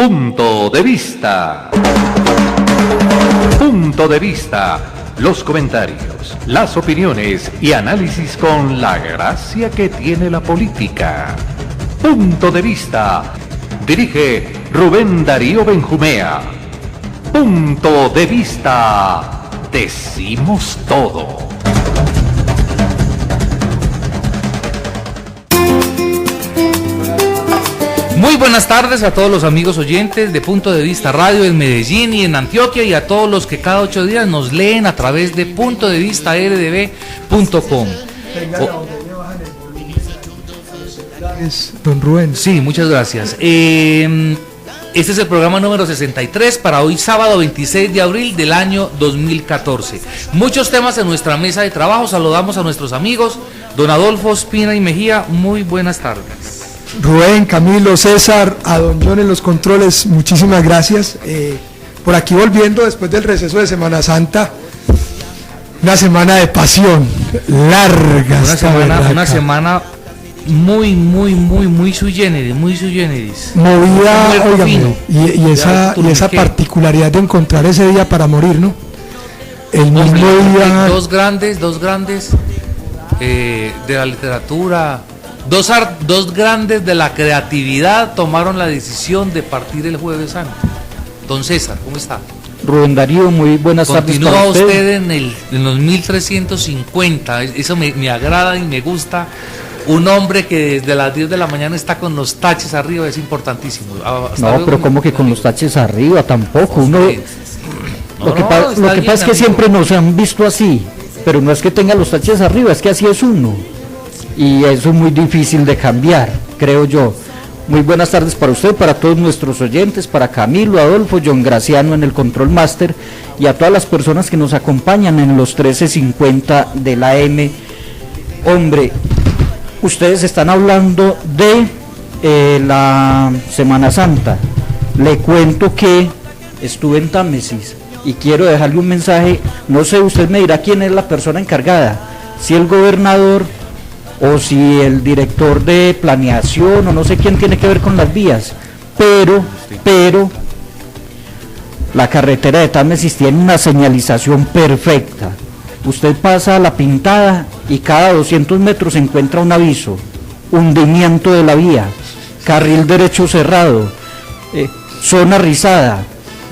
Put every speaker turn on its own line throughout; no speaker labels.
Punto de vista. Punto de vista. Los comentarios, las opiniones y análisis con la gracia que tiene la política. Punto de vista. Dirige Rubén Darío Benjumea. Punto de vista. Decimos todo.
Muy buenas tardes a todos los amigos oyentes de Punto de Vista Radio en Medellín y en Antioquia, y a todos los que cada 8 días nos leen a través de puntodevistardb.com.
Don Rubén.
Sí, muchas gracias. Este es el programa número 63 para hoy sábado 26 de abril del año 2014. Muchos temas en nuestra mesa de trabajo. Saludamos a nuestros amigos, don Adolfo Espina y Mejía. Muy buenas tardes.
Rubén, Camilo, César, a don John en los controles, muchísimas gracias. Por aquí volviendo después del receso de Semana Santa, una semana de pasión, larga.
Una semana muy sui generis,
movida, óigame, y esa particularidad de encontrar ese día para morir, ¿no? El mismo día.
Dos grandes de la literatura. Dos grandes de la creatividad tomaron la decisión de partir el Jueves Santo. Don César, ¿cómo está?
Rubén Darío, muy buenas tardes.
Continúa usted en los 1350, eso me agrada y me gusta. Un hombre que desde las 10 de la mañana está con los taches arriba, es importantísimo.
No, pero ¿cómo que con los taches arriba? Tampoco. Lo que pasa es que siempre nos han visto así, pero no es que tenga los taches arriba, es que así es uno. Y eso es muy difícil de cambiar, creo yo. Muy buenas tardes para usted, para todos nuestros oyentes, para Camilo, Adolfo, John Graciano en el Control Master y a todas las personas que nos acompañan en los 1350 de la M. Hombre, ustedes están hablando de la Semana Santa. Le cuento que estuve en Támesis y quiero dejarle un mensaje. No sé, usted me dirá quién es la persona encargada, si el gobernador o si el director de planeación o no sé quién tiene que ver con las vías, pero la carretera de Támesis tiene una señalización perfecta. Usted pasa a La Pintada y cada 200 metros se encuentra un aviso: hundimiento de la vía, carril derecho cerrado, zona rizada,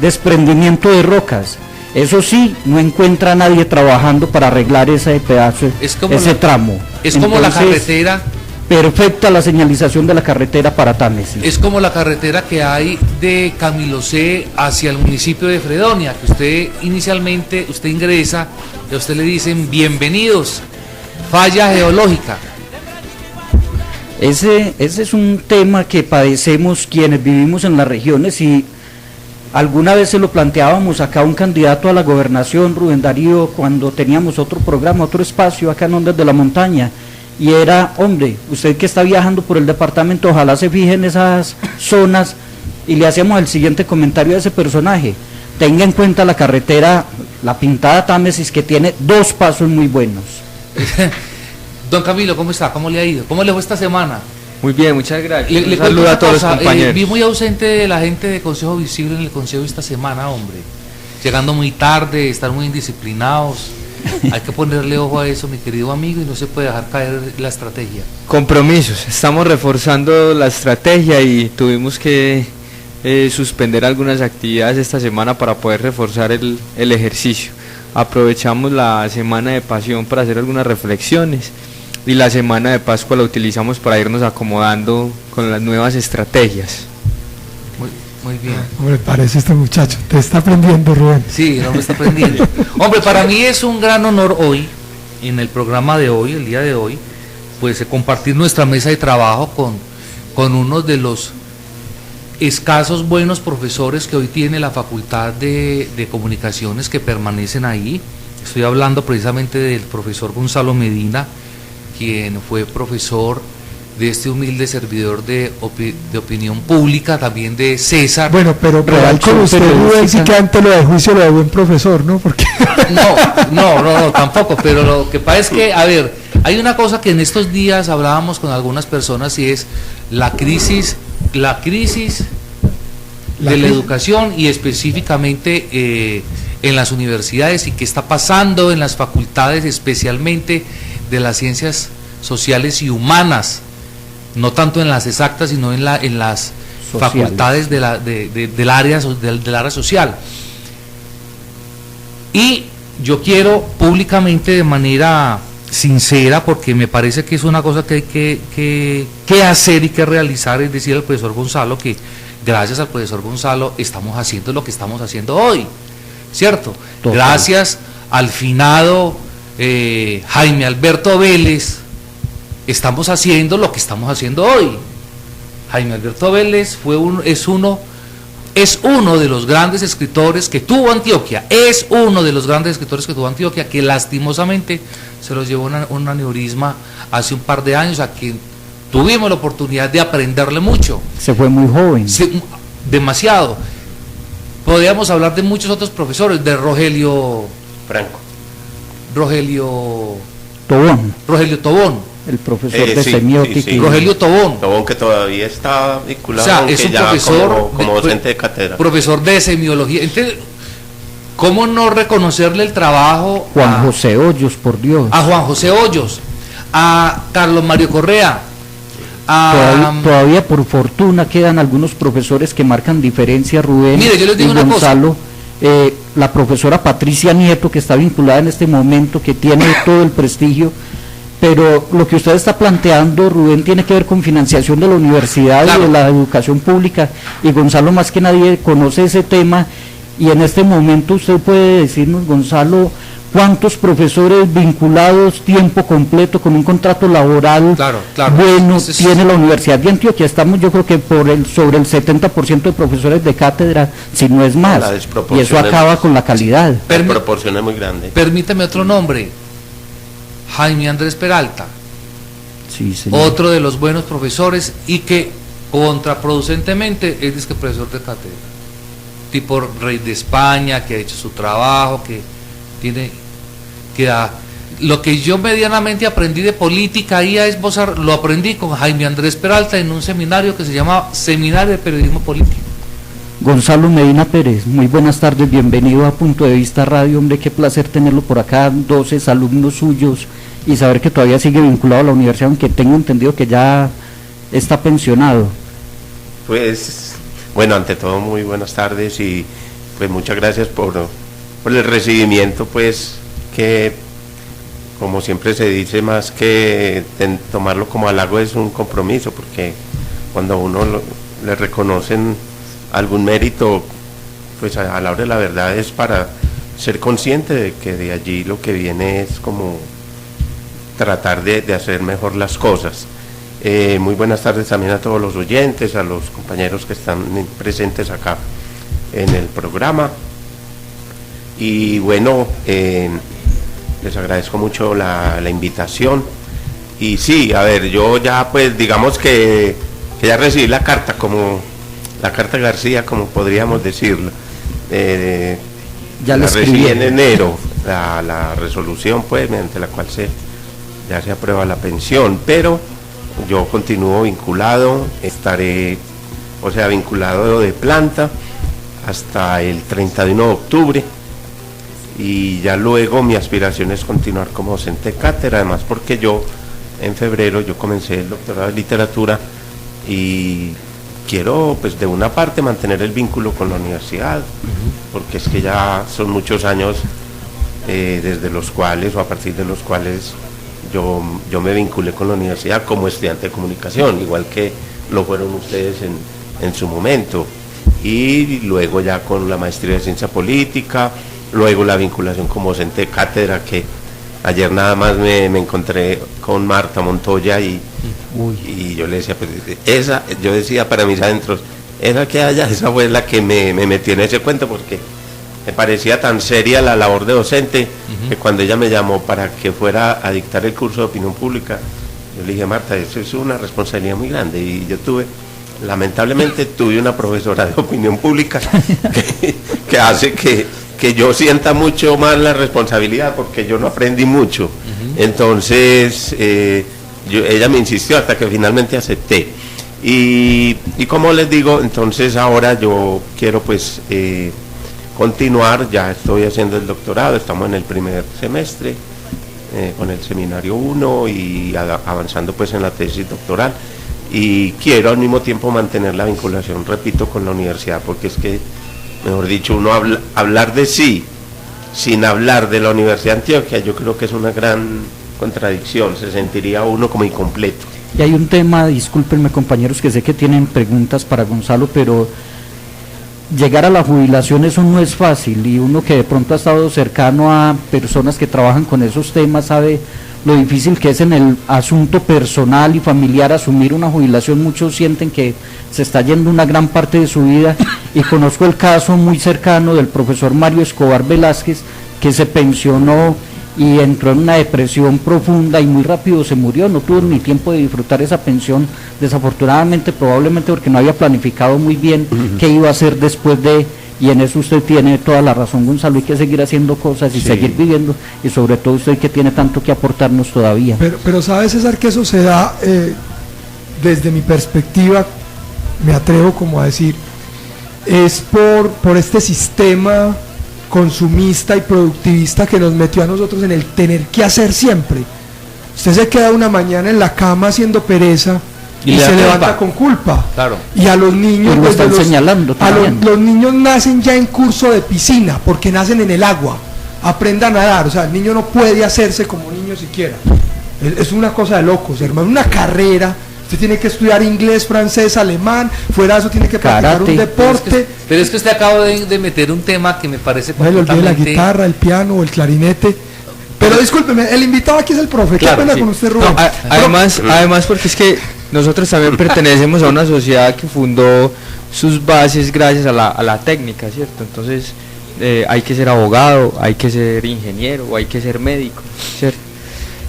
desprendimiento de rocas. Eso sí, no encuentra a nadie trabajando para arreglar ese pedazo, ese tramo.
Es como la carretera.
Perfecta la señalización de la carretera para Támesis.
Es como la carretera que hay de Camilo C hacia el municipio de Fredonia, que usted inicialmente, ingresa y a usted le dicen bienvenidos, falla geológica.
Ese es un tema que padecemos quienes vivimos en las regiones, y alguna vez se lo planteábamos acá a un candidato a la gobernación, Rubén Darío, cuando teníamos otro programa, otro espacio acá en Ondas de la Montaña, y era: hombre, usted que está viajando por el departamento, ojalá se fije en esas zonas, y le hacíamos el siguiente comentario a ese personaje: tenga en cuenta la carretera La Pintada Támesis, que tiene 2 pasos muy buenos.
Don Camilo, ¿cómo está? ¿Cómo le ha ido? ¿Cómo le fue esta semana?
Muy bien, muchas gracias.
Le saludo a todos los compañeros. Vi muy ausente la gente de Consejo Visible en el Consejo esta semana, hombre. Llegando muy tarde, estar muy indisciplinados. Hay que ponerle ojo a eso, mi querido amigo, y no se puede dejar caer la estrategia.
Compromisos. Estamos reforzando la estrategia y tuvimos que suspender algunas actividades esta semana para poder reforzar el ejercicio. Aprovechamos la semana de pasión para hacer algunas reflexiones, y la semana de Pascua la utilizamos para irnos acomodando con las nuevas estrategias.
Muy bien.
Hombre, parece este muchacho, te está aprendiendo, Rubén.
Sí, no me está aprendiendo. Hombre, para mí es un gran honor hoy, en el programa de hoy, el día de hoy, pues compartir nuestra mesa de trabajo con uno de los escasos buenos profesores que hoy tiene la Facultad de Comunicaciones, que permanecen ahí. Estoy hablando precisamente del profesor Gonzalo Medina, quien fue profesor de este humilde servidor de opinión pública, también de César.
Bueno, pero con usted, Rubén, sí que antes lo de juicio lo de buen profesor, ¿no? Porque
no, tampoco, pero lo que pasa es que, a ver, hay una cosa que en estos días hablábamos con algunas personas, y es la crisis de la educación y específicamente en las universidades, y qué está pasando en las facultades, especialmente de las ciencias sociales y humanas, no tanto en las exactas, sino en las
Sociales.
facultades del área social. Y yo quiero públicamente, de manera sincera, porque me parece que es una cosa que hay que hacer y que realizar, es decir al profesor Gonzalo que gracias al profesor Gonzalo estamos haciendo lo que estamos haciendo hoy, ¿cierto?
Total.
Gracias al finado Jaime Alberto Vélez estamos haciendo lo que estamos haciendo hoy. Jaime Alberto Vélez es uno de los grandes escritores que tuvo Antioquia, que lastimosamente se los llevó un aneurisma hace un par de años, a quien tuvimos la oportunidad de aprenderle mucho.
Se fue muy joven.
Demasiado. Podríamos hablar de muchos otros profesores, de Rogelio Tobón,
el profesor de
sí,
semiótica.
sí.
Rogelio Tobón.
Tobón, que todavía está vinculado,
O sea,
aunque
es un
ya
profesor
como docente de cátedra.
Profesor de semiología. Entonces, ¿cómo no reconocerle el trabajo
Juan José Hoyos, por Dios.
a Juan José Hoyos, a Carlos Mario Correa,
Todavía por fortuna quedan algunos profesores que marcan diferencia, Rubén.
Mire, yo les digo
y
una
Gonzalo, la profesora Patricia Nieto, que está vinculada en este momento, que tiene todo el prestigio, pero lo que usted está planteando, Rubén, tiene que ver con financiación de la universidad,
claro,
y de la educación pública, y Gonzalo más que nadie conoce ese tema, y en este momento usted puede decirnos, Gonzalo, ¿cuántos profesores vinculados tiempo completo con un contrato laboral bueno tiene la Universidad de Antioquia? Estamos, yo creo que sobre el 70% de profesores de cátedra, si no es más, y eso acaba con la calidad.
La proporción es muy grande.
Permíteme otro nombre, Jaime Andrés Peralta,
sí, señor,
otro de los buenos profesores, y que contraproducentemente es disque profesor de cátedra, tipo rey de España, que ha hecho su trabajo, que da. Lo que yo medianamente aprendí de política y a esbozar, lo aprendí con Jaime Andrés Peralta en un seminario que se llamaba Seminario de Periodismo Político.
Gonzalo Medina Pérez, muy buenas tardes, bienvenido a Punto de Vista Radio, hombre, qué placer tenerlo por acá, 12 alumnos suyos, y saber que todavía sigue vinculado a la universidad, aunque tengo entendido que ya está pensionado.
Pues, bueno, ante todo muy buenas tardes, y pues muchas gracias por el recibimiento, pues, que como siempre se dice, más que tomarlo como halago, es un compromiso, porque cuando a uno le reconocen algún mérito, pues a la hora de la verdad es para ser consciente de que de allí lo que viene es como tratar de hacer mejor las cosas. Muy buenas tardes también a todos los oyentes, a los compañeros que están presentes acá en el programa. Y bueno, les agradezco mucho la invitación. Y sí, a ver, yo ya pues digamos que ya recibí la carta, como la carta García, como podríamos decirlo.
Ya
la recibí en
escribieron.
enero, la resolución pues mediante la cual ya se aprueba la pensión, pero yo continúo vinculado, estaré, o sea, vinculado de planta hasta el 31 de octubre, y ya luego mi aspiración es continuar como docente de cátedra, además porque yo en febrero yo comencé el doctorado de literatura y quiero pues de una parte mantener el vínculo con la universidad, porque es que ya son muchos años desde los cuales, o a partir de los cuales yo me vinculé con la universidad como estudiante de comunicación, igual que lo fueron ustedes en su momento, y luego ya con la maestría de ciencia política, luego la vinculación como docente de cátedra, que ayer nada más me encontré con Marta Montoya y yo le decía, pues esa, yo decía para mis adentros, esa que haya, esa fue la que me metió en ese cuento, porque me parecía tan seria la labor de docente, que cuando ella me llamó para que fuera a dictar el curso de opinión pública, yo le dije, Marta, eso es una responsabilidad muy grande, y yo lamentablemente tuve una profesora de opinión pública que hace que yo sienta mucho más la responsabilidad, porque yo no aprendí mucho. Entonces ella me insistió hasta que finalmente acepté, Y como les digo, entonces ahora yo quiero pues continuar, ya estoy haciendo el doctorado, estamos en el primer semestre con el seminario 1 y avanzando pues en la tesis doctoral, y quiero al mismo tiempo mantener la vinculación, repito, con la universidad, porque es que, mejor dicho, uno hablar de sí sin hablar de la Universidad de Antioquia, yo creo que es una gran contradicción, se sentiría uno como incompleto.
Y hay un tema, discúlpenme compañeros, que sé que tienen preguntas para Gonzalo, pero llegar a la jubilación eso no es fácil, y uno que de pronto ha estado cercano a personas que trabajan con esos temas sabe lo difícil que es en el asunto personal y familiar asumir una jubilación. Muchos sienten que se está yendo una gran parte de su vida, y conozco el caso muy cercano del profesor Mario Escobar Velázquez, que se pensionó y entró en una depresión profunda y muy rápido se murió, no tuvo ni tiempo de disfrutar esa pensión, desafortunadamente, probablemente porque no había planificado muy bien qué iba a hacer después de, y en eso usted tiene toda la razón, Gonzalo, hay que seguir haciendo cosas y seguir viviendo, y sobre todo usted que tiene tanto que aportarnos todavía.
Pero sabe, César, que eso se da, desde mi perspectiva, me atrevo como a decir, es por este sistema consumista y productivista que nos metió a nosotros en el tener que hacer siempre. Usted se queda una mañana en la cama haciendo pereza y se levanta con culpa.
Claro.
Y a los niños
lo están señalando
los niños nacen ya en curso de piscina, porque nacen en el agua, aprendan a nadar, o sea, el niño no puede hacerse como niño siquiera. Es una cosa de locos, hermano, una carrera. Usted tiene que estudiar inglés, francés, alemán, fuera de eso tiene que practicar
karate,
un deporte.
Pero es que usted acaba de meter un tema que me parece
No le olvide la
completamente...
guitarra, el piano o el clarinete. Pero discúlpeme, el invitado aquí es el profe.
Claro,
Qué pena
sí.
con usted, Rubén.
Además porque es que nosotros también pertenecemos a una sociedad que fundó sus bases gracias a la técnica, ¿cierto? Entonces hay que ser abogado, hay que ser ingeniero, o hay que ser médico, ¿cierto?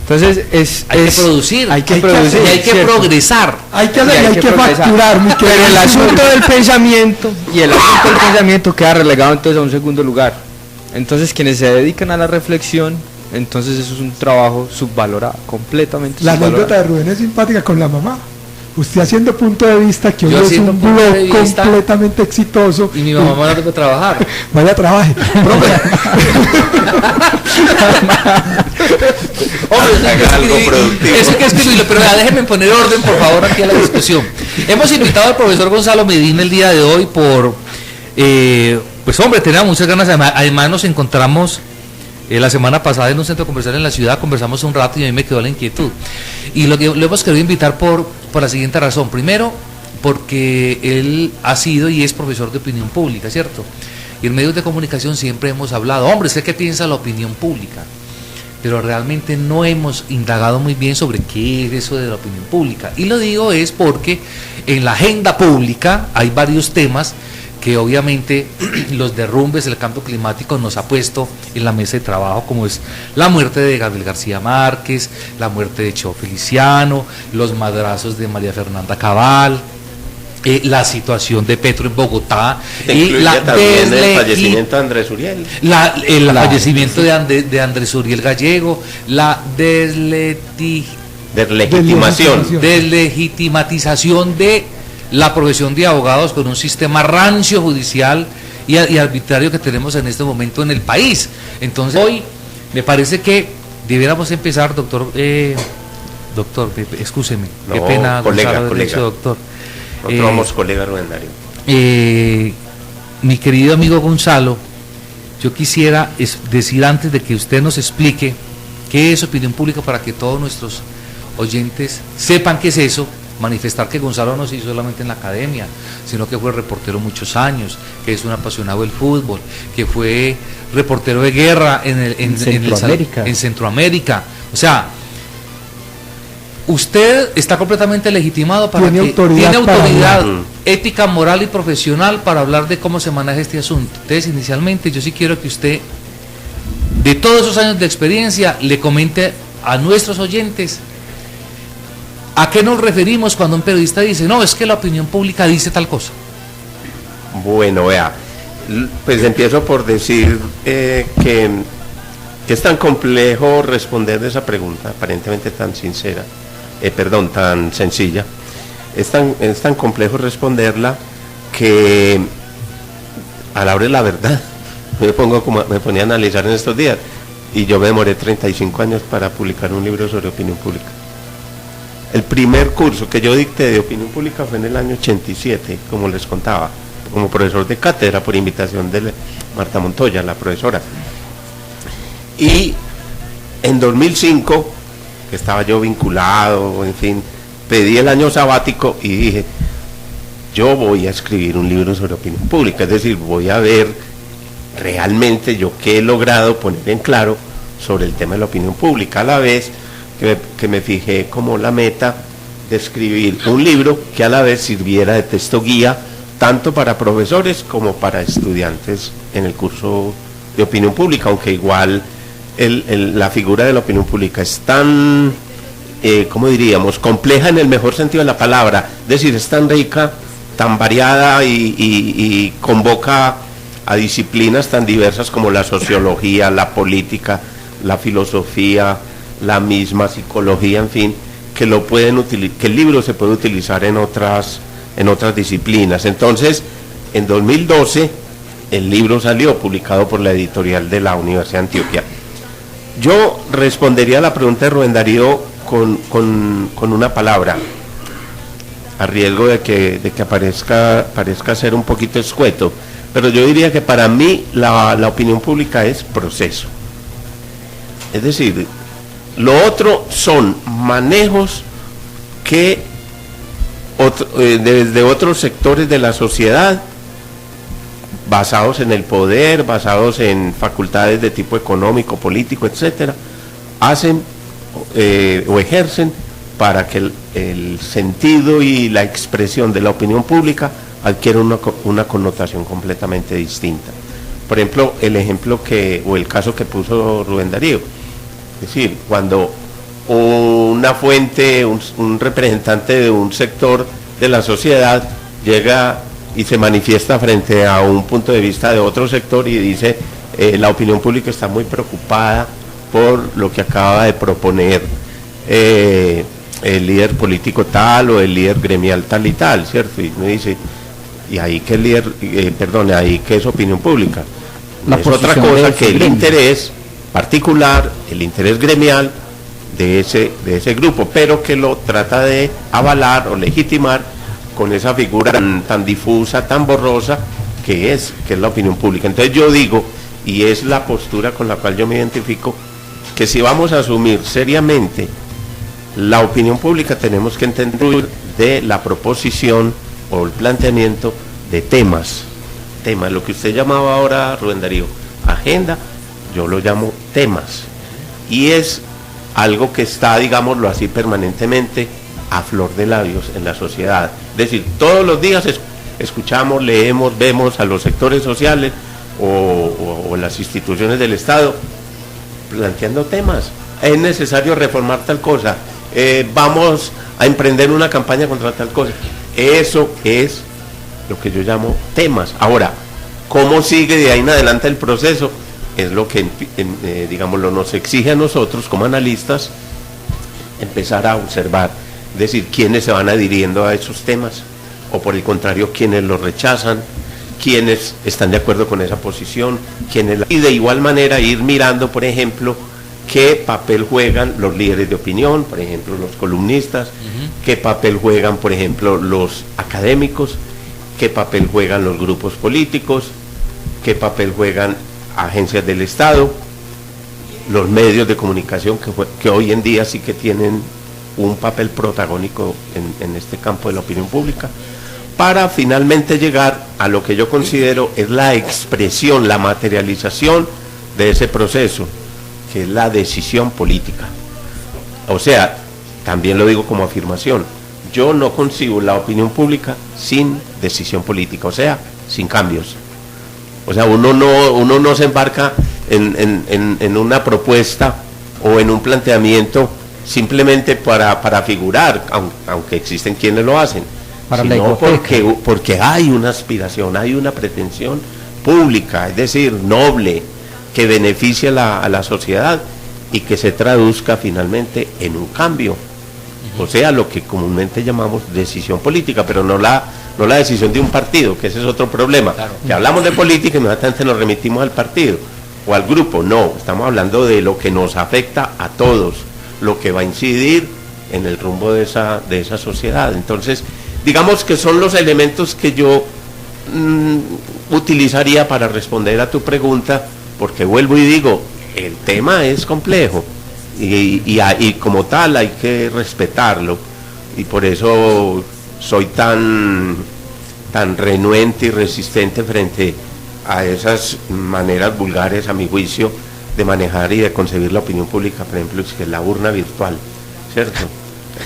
Entonces
hay que producir,
y hay que
¿cierto? Progresar.
Hay que hacer, hay que facturar, mi querido.
Pero el asunto del pensamiento queda relegado entonces a un segundo lugar. Entonces quienes se dedican a la reflexión, entonces eso es un trabajo subvalorado, completamente
La
subvalorado.
anécdota de Rubén es simpática con la mamá. Usted haciendo punto de vista, que hoy
Yo
es
haciendo
un
punto
blog
de vista,
completamente exitoso.
Y mi mamá no debe trabajar.
Vaya, trabaje.
Eso hay que escribirlo, pero déjenme poner orden, por favor, aquí a la discusión. Hemos invitado al profesor Gonzalo Medina el día de hoy por, pues hombre, tenía muchas ganas. Además nos encontramos la semana pasada en un centro comercial en la ciudad, conversamos un rato y a mí me quedó la inquietud. Y lo hemos querido invitar por la siguiente razón. Primero, porque él ha sido y es profesor de opinión pública, ¿cierto? Y en medios de comunicación siempre hemos hablado, hombre, ¿usted qué piensa de la opinión pública? Pero realmente no hemos indagado muy bien sobre qué es eso de la opinión pública. Y lo digo es porque en la agenda pública hay varios temas que obviamente los derrumbes del cambio climático nos ha puesto en la mesa de trabajo, como es la muerte de Gabriel García Márquez, la muerte de Cheo Feliciano, los madrazos de María Fernanda Cabal, la situación de Petro en Bogotá, y
también el fallecimiento de Andrés Uriel.
El fallecimiento de Andrés Uriel Gallego, la deslegitimatización de la profesión de abogados con un sistema rancio judicial y arbitrario que tenemos en este momento en el país. Entonces hoy me parece que debiéramos empezar, doctor, excúseme,
no,
qué pena,
colega,
Gonzalo,
colega.
Doctor.
Nosotros vamos colega Rubén Darío.
Mi querido amigo Gonzalo, yo quisiera decir antes de que usted nos explique qué es opinión pública para que todos nuestros oyentes sepan qué es eso, manifestar que Gonzalo no se hizo solamente en la academia, sino que fue reportero muchos años, que es un apasionado del fútbol, que fue reportero de guerra en Centroamérica. O sea, usted está completamente legitimado para
tiene
que
autoridad,
ética, moral y profesional para hablar de cómo se maneja este asunto. Entonces, inicialmente, yo sí quiero que usted, de todos esos años de experiencia, le comente a nuestros oyentes a qué nos referimos cuando un periodista dice, no, es que la opinión pública dice tal cosa.
Bueno, vea, pues empiezo por decir que es tan complejo responder de esa pregunta, aparentemente tan sincera, tan sencilla, es tan complejo responderla que a la hora de la verdad me ponía a analizar en estos días, y yo me demoré 35 años para publicar un libro sobre opinión pública. El primer curso que yo dicté de opinión pública fue en el año 87, como les contaba, como profesor de cátedra por invitación de Marta Montoya, la profesora. Y en 2005, que estaba yo vinculado, en fin, pedí el año sabático y dije, yo voy a escribir un libro sobre opinión pública, es decir, voy a ver realmente yo qué he logrado poner en claro sobre el tema de la opinión pública, a la vez que me fijé como la meta de escribir un libro que a la vez sirviera de texto guía tanto para profesores como para estudiantes en el curso de opinión pública, aunque igual la figura de la opinión pública es tan, ¿cómo diríamos?, compleja en el mejor sentido de la palabra, es decir, es tan rica, tan variada y convoca a disciplinas tan diversas como la sociología, la política, la filosofía, la misma psicología, en fin, que el libro se puede utilizar en otras disciplinas. Entonces, en 2012 el libro salió publicado por la editorial de la Universidad de Antioquia. Yo respondería a la pregunta de Rubén Darío con una palabra, a riesgo de que parezca ser un poquito escueto, pero yo diría que para mí la opinión pública es proceso. Es decir, lo otro son manejos que desde otros sectores de la sociedad, basados en el poder, basados en facultades de tipo económico, político, etcétera, hacen o ejercen para que el sentido y la expresión de la opinión pública adquiera una connotación completamente distinta. Por ejemplo, el caso que puso Rubén Darío, es decir, cuando una fuente, un representante de un sector de la sociedad llega y se manifiesta frente a un punto de vista de otro sector y dice, la opinión pública está muy preocupada por lo que acaba de proponer el líder político tal o el líder gremial tal y tal, ¿cierto? Y me dice, y ahí que ahí que es opinión pública. Es otra cosa que el interés particular, el interés gremial de ese grupo, pero que lo trata de avalar o legitimar con esa figura tan difusa, tan borrosa, que es la opinión pública. Entonces yo digo, y es la postura con la cual yo me identifico, que si vamos a asumir seriamente la opinión pública, tenemos que entender de la proposición o el planteamiento de temas, lo que usted llamaba ahora, Rubén Darío, agenda, yo lo llamo temas, y es algo que está, digámoslo así, permanentemente a flor de labios en la sociedad. Es decir, todos los días escuchamos, leemos, vemos a los sectores sociales o las instituciones del Estado planteando temas. Es necesario reformar tal cosa, vamos a emprender una campaña contra tal cosa. Eso es lo que yo llamo temas. Ahora, ¿cómo sigue de ahí en adelante el proceso? Es lo que, digámoslo, nos exige a nosotros como analistas empezar a observar, es decir, quiénes se van adhiriendo a esos temas, o por el contrario, quiénes los rechazan, quiénes están de acuerdo con esa posición, y de igual manera ir mirando, por ejemplo, qué papel juegan los líderes de opinión, por ejemplo, los columnistas, qué papel juegan, por ejemplo, los académicos, qué papel juegan los grupos políticos, qué papel juegan agencias del Estado, los medios de comunicación que hoy en día sí que tienen un papel protagónico en este campo de la opinión pública, para finalmente llegar a lo que yo considero es la expresión, la materialización de ese proceso, que es la decisión política. O sea, también lo digo como afirmación, yo no concibo la opinión pública sin decisión política, o sea, sin cambios. O sea, uno no se embarca en una propuesta o en un planteamiento simplemente para figurar, aunque existen quienes lo hacen, sino porque hay una aspiración, hay una pretensión pública, es decir, noble, que beneficie a la sociedad y que se traduzca finalmente en un cambio o sea, lo que comúnmente llamamos decisión política, pero no la decisión de un partido, que ese es otro problema,
Claro.
que hablamos de política y inmediatamente nos remitimos al partido o al grupo. No, estamos hablando de lo que nos afecta a todos, lo que va a incidir en el rumbo de esa sociedad. Entonces, digamos que son los elementos que yo utilizaría para responder a tu pregunta, porque vuelvo y digo, el tema es complejo y como tal hay que respetarlo, y por eso soy tan renuente y resistente frente a esas maneras vulgares, a mi juicio, de manejar y de concebir la opinión pública, por ejemplo, que es la urna virtual, ¿cierto?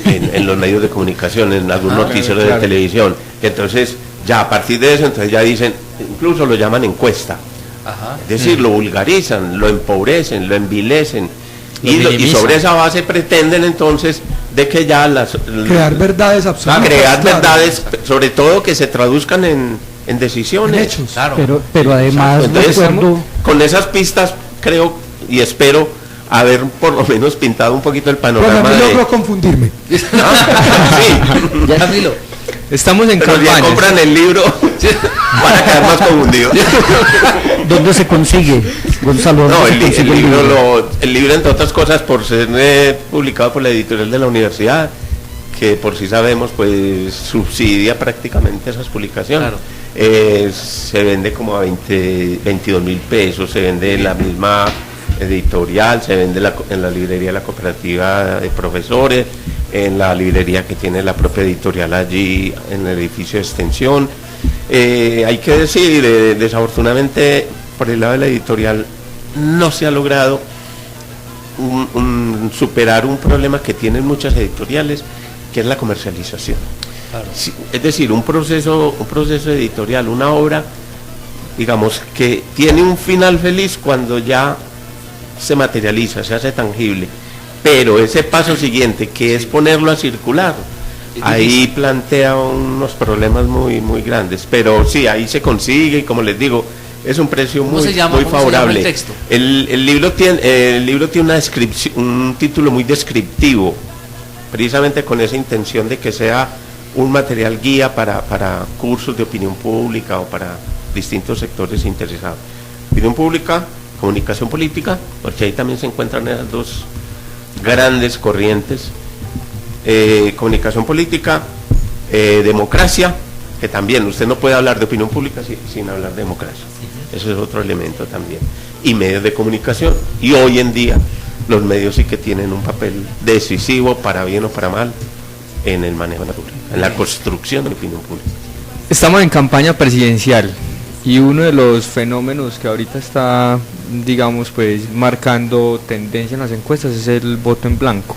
En los medios de comunicación, en algún noticiero de televisión. Entonces, ya a partir de eso, entonces ya dicen, incluso lo llaman encuesta.
Ajá.
Es decir, lo vulgarizan, lo empobrecen, lo envilecen.
Lo
Y
minimizan.
sobre esa base pretenden entonces de que ya
Crear verdades absolutas.
crear
claro.
verdades, sobre todo que se traduzcan en decisiones.
En hechos.
Claro.
Pero además
Entonces,
recuerdo,
con esas pistas creo y espero haber por lo menos pintado un poquito el
Pues
panorama
a mí
de...
logró confundirme.
Sí,
Camilo.
Estamos en
pero ya
campaña.
compran el libro para quedar más confundidos.
¿dónde se consigue? Gonzalo, ¿dónde
No,
se
el
consigue
libro, entre otras cosas, por ser publicado por la editorial de la universidad, que por sí sabemos, pues subsidia prácticamente esas publicaciones.
Claro.
Se vende como a 22.000 pesos, se vende en la misma editorial, se vende en la librería de la cooperativa de profesores, en la librería que tiene la propia editorial allí en el edificio de extensión. Hay que decir, desafortunadamente por el lado de la editorial no se ha logrado superar un problema que tienen muchas editoriales, que es la comercialización.
Claro.
Sí, es decir, un proceso editorial, una obra, digamos, que tiene un final feliz cuando ya se materializa, se hace tangible, pero ese paso siguiente, que es ponerlo a circular, ahí plantea unos problemas muy grandes, pero sí, ahí se consigue, y como les digo, es un precio
¿Cómo
muy
se llama? ¿Cómo se llama
favorable.
el texto?
El libro tiene una descripción, un título muy descriptivo, precisamente con esa intención de que sea un material guía para cursos de opinión pública o para distintos sectores interesados. Opinión pública, comunicación política, porque ahí también se encuentran esas dos grandes corrientes. Comunicación política, democracia, que también usted no puede hablar de opinión pública sin hablar de democracia. Eso es otro elemento también. Y medios de comunicación. Y hoy en día los medios sí que tienen un papel decisivo, para bien o para mal, en el manejo de la pública, en la construcción de la opinión pública.
Estamos en campaña presidencial y uno de los fenómenos que ahorita está, digamos, pues marcando tendencia en las encuestas es el voto en blanco.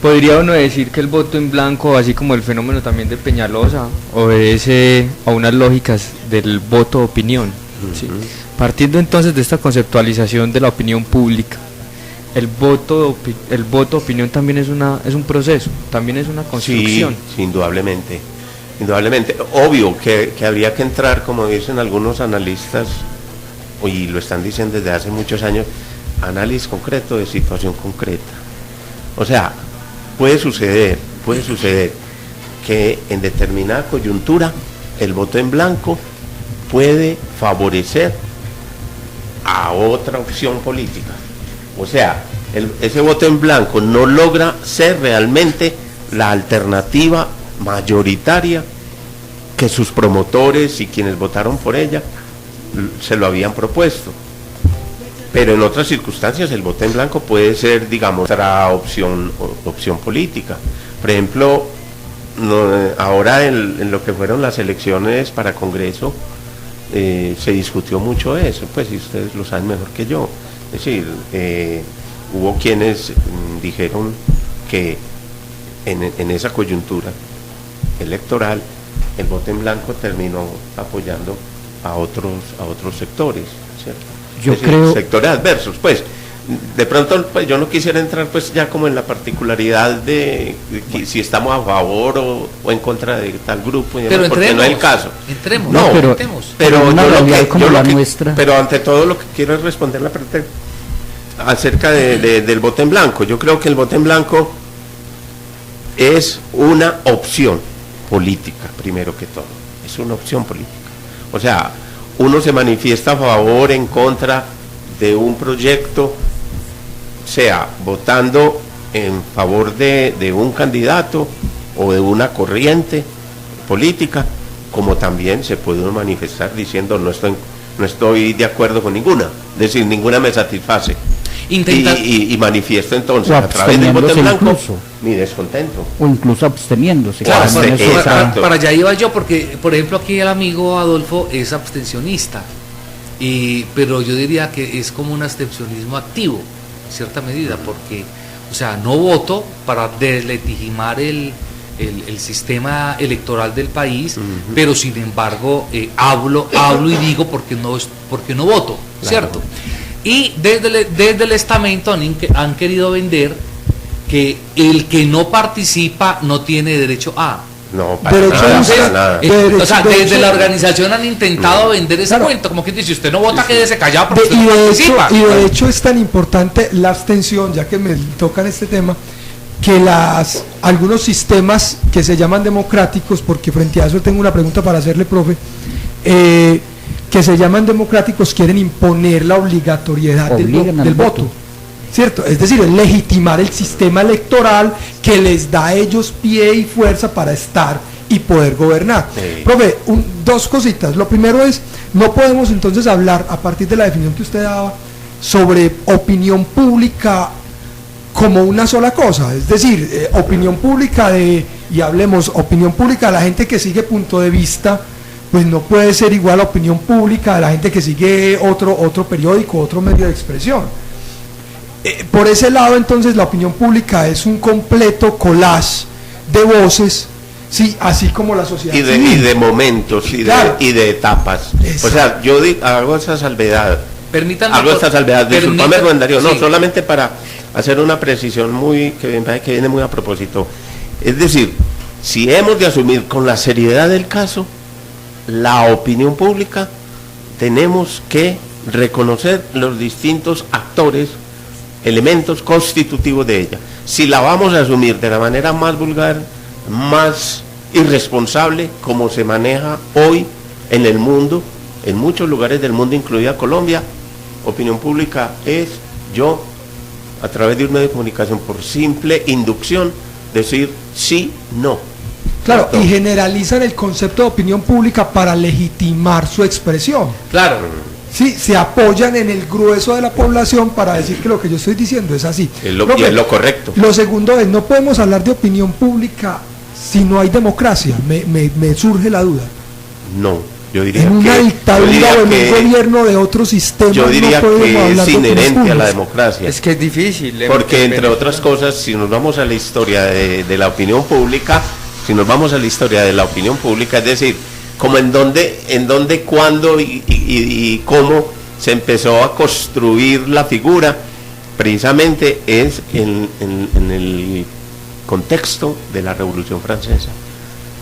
Podría uno decir que el voto en blanco, así como el fenómeno también de Peñalosa, obedece a unas lógicas del voto de opinión. ¿Sí? Partiendo entonces de esta conceptualización de la opinión pública, el voto de opinión también es un proceso, también es una construcción.
Sí, indudablemente. Obvio que habría que entrar, como dicen algunos analistas, y lo están diciendo desde hace muchos años, análisis concreto de situación concreta. O sea, puede suceder que en determinada coyuntura el voto en blanco puede favorecer a otra opción política. O sea, ese voto en blanco no logra ser realmente la alternativa mayoritaria que sus promotores y quienes votaron por ella se lo habían propuesto. Pero en otras circunstancias el voto en blanco puede ser, digamos, otra opción política. Por ejemplo, ahora en lo que fueron las elecciones para Congreso, se discutió mucho eso, pues, y ustedes lo saben mejor que yo. Es decir, hubo quienes dijeron que en esa coyuntura electoral el voto en blanco terminó apoyando a otros sectores, ¿cierto?
Yo
Es decir,
creo-
sectores adversos, pues. De pronto, pues yo no quisiera entrar pues ya como en la particularidad de que si estamos a favor o en contra de tal grupo, y demás,
Pero
porque
entremos,
no es el caso.
entremos,
No,
pero-
entremos.
Pero
una
yo
realidad como la nuestra.
pero ante todo lo que quiero es responder la pregunta acerca del voto en blanco. Yo creo que el voto en blanco es una opción política, primero que todo, es una opción política. O sea, uno se manifiesta a favor, en contra de un proyecto, sea votando en favor de un candidato o de una corriente política, como también se puede uno manifestar diciendo no estoy de acuerdo con ninguna, es decir, ninguna me satisface. Y manifiesto entonces
O
a través del voto en blanco
incluso.
mi descontento.
O incluso absteniéndose.
Claro,
que también es otra-
exacto.
para allá iba yo, porque por ejemplo aquí el amigo Adolfo es abstencionista, pero yo diría que es como un abstencionismo activo, en cierta medida, porque, o sea, no voto para deslegitimar el sistema electoral del país, pero sin embargo hablo y digo porque no voto, ¿cierto? Y desde el estamento han querido vender que el que no participa no tiene derecho a.
No, para
Derecho
nada,
a usted.
para nada.
O sea,
De
desde
hecho-
la organización han intentado vender ese
Claro.
cuento, como que dice, si usted no vota, quédese callado porque usted
Y
no
de hecho,
participa.
es tan importante la abstención, ya que me tocan este tema, que algunos sistemas que se llaman democráticos, porque frente a eso tengo una pregunta para hacerle, profe, que se llaman democráticos, quieren imponer la obligatoriedad
Obligan al
del
voto.
voto. ¿Cierto? Es decir, es legitimar el sistema electoral que les da a ellos pie y fuerza para estar y poder gobernar.
Sí.
Profe, dos cositas. Lo primero es, no podemos entonces hablar, a partir de la definición que usted daba, sobre opinión pública como una sola cosa. Es decir, opinión pública y hablemos, opinión pública de la gente que sigue Punto de Vista, pues no puede ser igual a opinión pública de la gente que sigue otro periódico, otro medio de expresión. Por ese lado, entonces, la opinión pública es un completo collage de voces, sí, así como la sociedad
Y
civil.
de momentos
Claro.
y de etapas.
Exacto.
O sea, yo hago esa salvedad.
Permítanme.
Hago esta salvedad. Disculpame,
permita-
Rubén Darío. No,
sí.
solamente para hacer una precisión que viene muy a propósito. Es decir, si hemos de asumir con la seriedad del caso, la opinión pública, tenemos que reconocer los distintos actores, elementos constitutivos de ella. Si la vamos a asumir de la manera más vulgar, más irresponsable, como se maneja hoy en el mundo, en muchos lugares del mundo, incluida Colombia, opinión pública es yo, a través de un medio de comunicación, por simple inducción, decir sí, no.
Claro,
¿Cierto?
y generalizan el concepto de opinión pública para legitimar su expresión.
Claro.
Sí, se apoyan en el grueso de la población para decir que lo que yo estoy diciendo es así.
Es lo,
Profe,
y es lo correcto.
Lo segundo es, no podemos hablar de opinión pública si no hay democracia. Me surge la duda.
No, yo diría
En una
que,
dictadura o en un gobierno de otro sistema
yo diría
no podemos
que
hablar
es
de opinión
inherente a la
pública.
democracia.
Es que es difícil.
Porque entre otras cosas, si nos vamos a la historia de la opinión pública, es decir, como en dónde, cuándo y cómo se empezó a construir la figura, precisamente es en el contexto de la Revolución Francesa.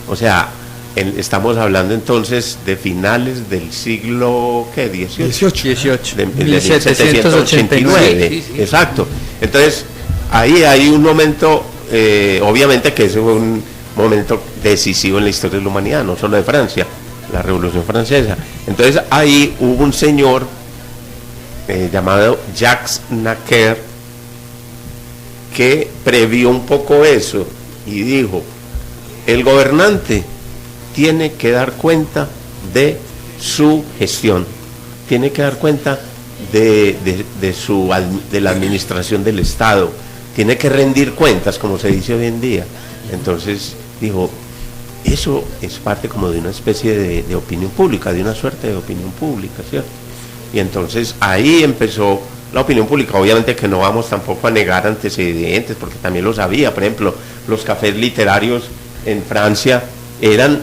O sea, estamos hablando entonces de finales del siglo, ¿qué?
18.
de
1789.
Sí, sí.
Exacto. Entonces, ahí hay un momento, obviamente que ese fue un momento decisivo en la historia de la humanidad, no solo de Francia, la Revolución Francesa. Entonces, ahí hubo un señor llamado Jacques Necker que previó un poco eso y dijo, el gobernante tiene que dar cuenta de su gestión, tiene que dar cuenta de la administración del Estado, tiene que rendir cuentas, como se dice hoy en día. Entonces dijo, eso es parte como de una especie de opinión pública, de una suerte de opinión pública, ¿cierto? Y entonces ahí empezó la opinión pública. Obviamente que no vamos tampoco a negar antecedentes, porque también los había. Por ejemplo, los cafés literarios en Francia eran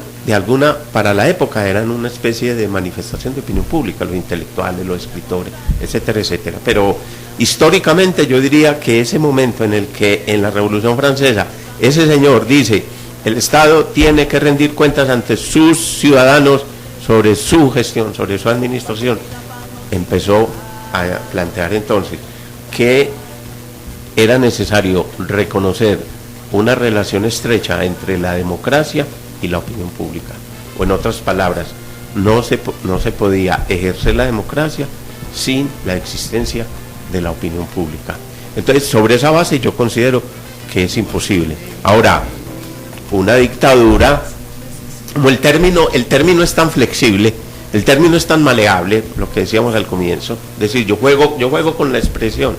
para la época eran una especie de manifestación de opinión pública, los intelectuales, los escritores, etcétera, etcétera. Pero históricamente yo diría que ese momento en el que en la Revolución Francesa ese señor dice, el Estado tiene que rendir cuentas ante sus ciudadanos sobre su gestión, sobre su administración, empezó a plantear entonces que era necesario reconocer una relación estrecha entre la democracia y la opinión pública. O en otras palabras, no se podía ejercer la democracia sin la existencia de la opinión pública. Entonces, sobre esa base yo considero que es imposible. Ahora, una dictadura, como el término es tan flexible, el término es tan maleable, lo que decíamos al comienzo, es decir, yo juego con la expresión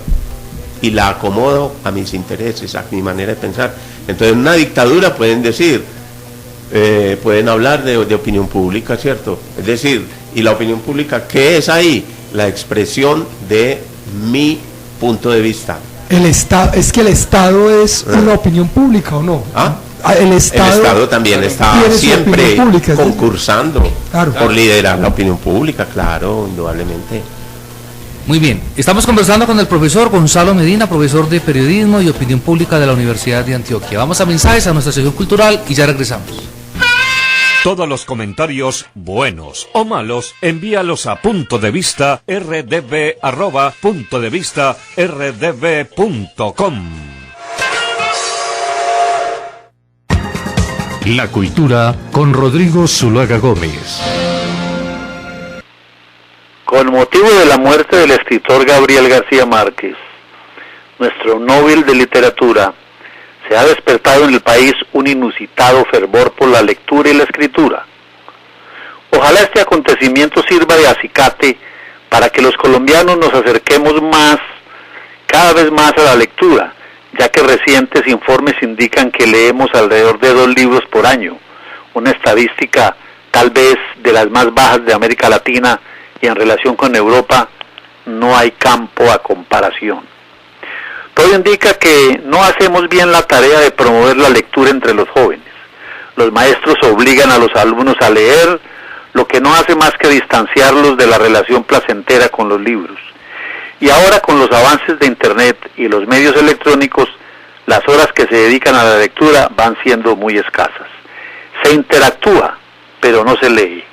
y la acomodo a mis intereses, a mi manera de pensar. Entonces, en una dictadura pueden decir, pueden hablar de opinión pública, ¿cierto? Es decir, ¿y la opinión pública qué es ahí? La expresión de mi punto de vista.
Es que el Estado es una opinión pública, ¿o no? El Estado
también está siempre concursando por liderar la opinión pública, claro, indudablemente.
Muy bien, estamos conversando con el profesor Gonzalo Medina, profesor de Periodismo y Opinión Pública de la Universidad de Antioquia. Vamos a mensajes, a nuestra sección cultural y ya regresamos.
Todos los comentarios, buenos o malos, envíalos a puntodevista@puntodevista.rdb.com.
La cultura con Rodrigo Zuluaga Gómez.
Con motivo de la muerte del escritor Gabriel García Márquez, nuestro Nobel de Literatura, se ha despertado en el país un inusitado fervor por la lectura y la escritura. Ojalá este acontecimiento sirva de acicate para que los colombianos nos acerquemos cada vez más a la lectura, ya que recientes informes indican que leemos alrededor de 2 libros por año, una estadística tal vez de las más bajas de América Latina, y en relación con Europa no hay campo a comparación. Todo indica que no hacemos bien la tarea de promover la lectura entre los jóvenes. Los maestros obligan a los alumnos a leer, lo que no hace más que distanciarlos de la relación placentera con los libros. Y ahora, con los avances de Internet y los medios electrónicos, las horas que se dedican a la lectura van siendo muy escasas. Se interactúa, pero no se lee.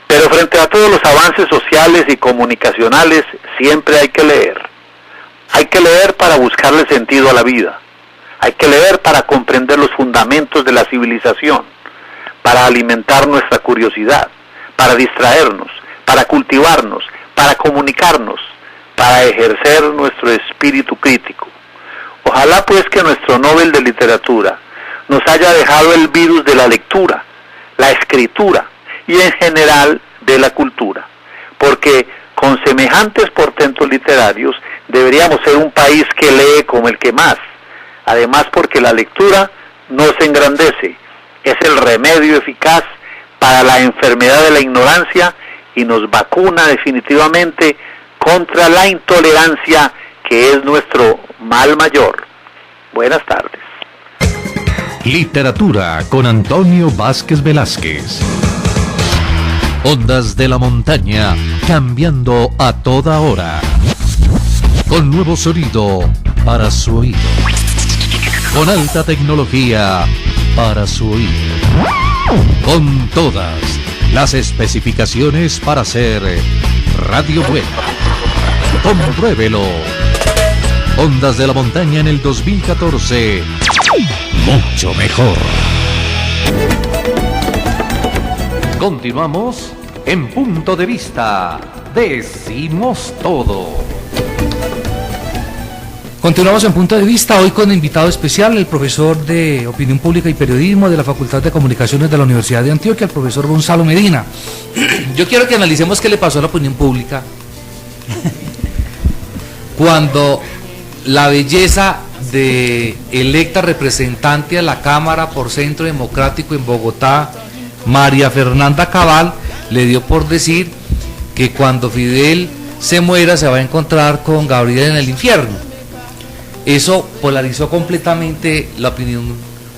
Pero frente a todos los avances sociales y comunicacionales, siempre hay que leer. Hay que leer para buscarle sentido a la vida. Hay que leer para comprender los fundamentos de la civilización, para alimentar nuestra curiosidad, para distraernos, para cultivarnos, para comunicarnos, para ejercer nuestro espíritu crítico. Ojalá pues que nuestro Nobel de Literatura nos haya dejado el virus de la lectura, la escritura y en general de la cultura, porque con semejantes portentos literarios deberíamos ser un país que lee como el que más. Además, porque la lectura nos engrandece, es el remedio eficaz para la enfermedad de la ignorancia y nos vacuna definitivamente contra la intolerancia, que es nuestro mal mayor. Buenas tardes.
Literatura con Antonio Vázquez Velázquez. Ondas de la montaña, cambiando a toda hora. Con nuevo sonido para su oído. Con alta tecnología para su oído. Con todas las especificaciones para ser radio buena. Compruébelo. Ondas de la montaña en el 2014. Mucho mejor. Continuamos en Punto de Vista. Decimos todo.
Continuamos en Punto de Vista, hoy con invitado especial, el profesor de Opinión Pública y Periodismo de la Facultad de Comunicaciones de la Universidad de Antioquia, el profesor Gonzalo Medina. Yo quiero que analicemos qué le pasó a la opinión pública cuando la belleza de electa representante a la Cámara por Centro Democrático en Bogotá, María Fernanda Cabal, le dio por decir que cuando Fidel se muera se va a encontrar con Gabriel en el infierno. Eso polarizó completamente la opinión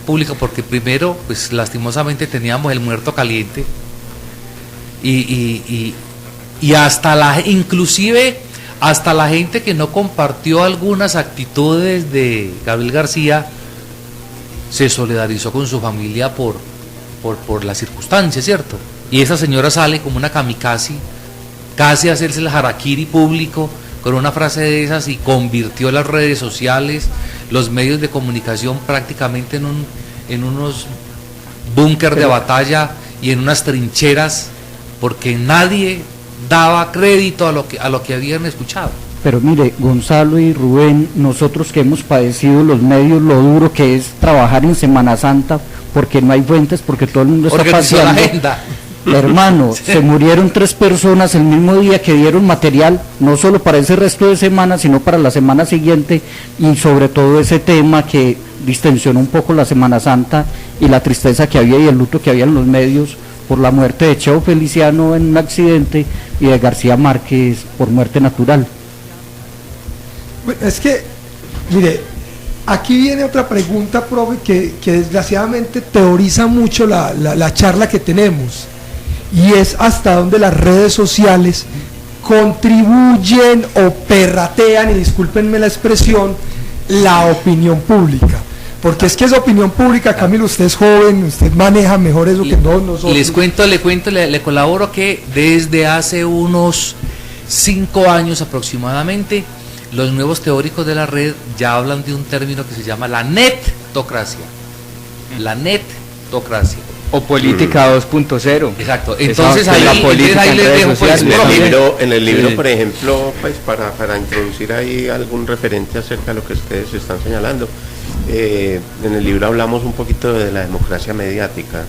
pública, porque primero, pues lastimosamente teníamos el muerto caliente y hasta inclusive hasta la gente que no compartió algunas actitudes de Gabriel García se solidarizó con su familia por las circunstancias, ¿cierto? Y esa señora sale como una kamikaze, casi a hacerse el harakiri público con una frase de esas, y convirtió las redes sociales, los medios de comunicación prácticamente en unos búnker de batalla y en unas trincheras, porque nadie daba crédito a lo que habían escuchado.
Pero mire, Gonzalo y Rubén, nosotros que hemos padecido los medios, lo duro que es trabajar en Semana Santa, porque no hay fuentes, porque todo el mundo está
Organizó la
paseando.
agenda.
Hermano,
Sí.
se murieron 3 personas el mismo día que dieron material, no solo para ese resto de semana, sino para la semana siguiente, y sobre todo ese tema que distensionó un poco la Semana Santa y la tristeza que había y el luto que había en los medios por la muerte de Cheo Feliciano en un accidente y de García Márquez por muerte natural.
Bueno, es que, mire, aquí viene otra pregunta, profe, que desgraciadamente teoriza mucho la charla que tenemos, y es hasta dónde las redes sociales contribuyen o perratean, y discúlpenme la expresión, la opinión pública. Porque es que esa opinión pública, Camilo, usted es joven, usted maneja mejor eso que todos nosotros.
Le colaboro que desde hace unos 5 años aproximadamente, los nuevos teóricos de la red ya hablan de un término que se llama la netocracia. La netocracia.
O política 2.0.
Exacto. Entonces
Esa,
ahí,
la política
ahí
en
les
redes
dejo pues,
sociales.
En el libro,
Sí.
por ejemplo, pues para introducir ahí algún referente acerca de lo que ustedes están señalando, en el libro hablamos un poquito de la democracia mediática,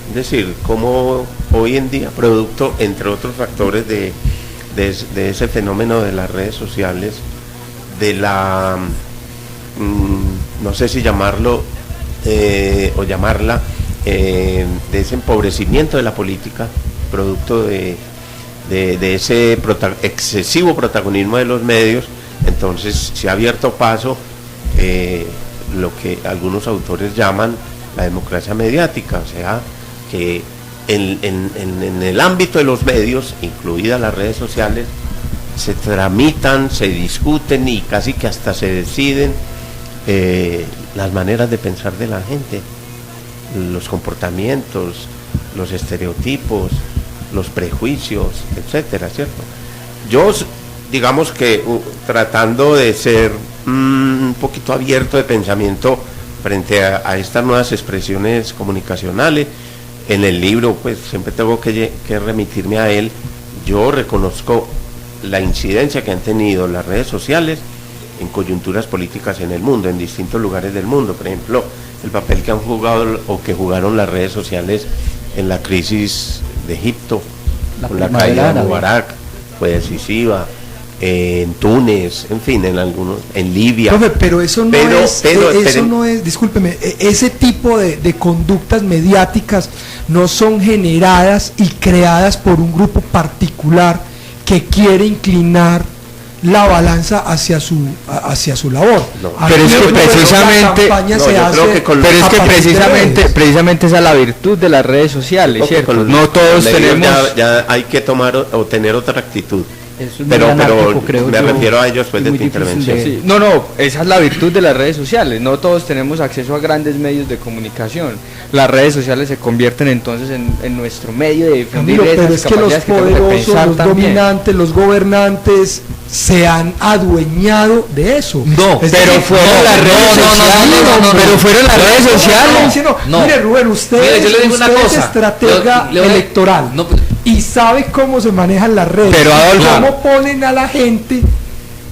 es decir, cómo hoy en día, producto, entre otros factores de ese fenómeno de las redes sociales, de la, no sé si llamarlo o llamarla, de ese empobrecimiento de la política, producto de ese excesivo protagonismo de los medios. Entonces se ha abierto paso lo que algunos autores llaman la democracia mediática, o sea, que en el ámbito de los medios, incluidas las redes sociales, se tramitan, se discuten y casi que hasta se deciden las maneras de pensar de la gente, los comportamientos, los estereotipos, los prejuicios, etcétera, ¿cierto? Yo, digamos que tratando de ser un poquito abierto de pensamiento frente a estas nuevas expresiones comunicacionales, en el libro pues siempre tengo que remitirme a él. Yo reconozco la incidencia que han tenido las redes sociales en coyunturas políticas en el mundo, en distintos lugares del mundo. Por ejemplo, el papel que han jugado o que jugaron las redes sociales en la crisis de Egipto, con la caída de Mubarak, fue decisiva, en Túnez, en fin, en algunos, en Libia.
Profe, pero eso no no es, discúlpeme, ese tipo de conductas mediáticas no son generadas y creadas por un grupo particular que quiere inclinar la balanza hacia su labor.
No.
Pero es que precisamente, precisamente esa es la virtud de las redes sociales, ¿cierto? No todos tenemos.
Ya hay que tomar o tener otra actitud.
Pero
me refiero a ello después de tu intervención.
Sí, no, esa es la virtud de las redes sociales. No todos tenemos acceso a grandes medios de comunicación. Las redes sociales se convierten entonces en nuestro medio de difundir esas
pero es que los poderosos, los dominantes, los gobernantes se han adueñado de eso.
No,
pero fueron las redes sociales. Pero fueron las redes sociales.
Mire, Rubén, usted es estratega electoral y sabe cómo se manejan las redes.
Pero Adolfo,
cómo ponen a la gente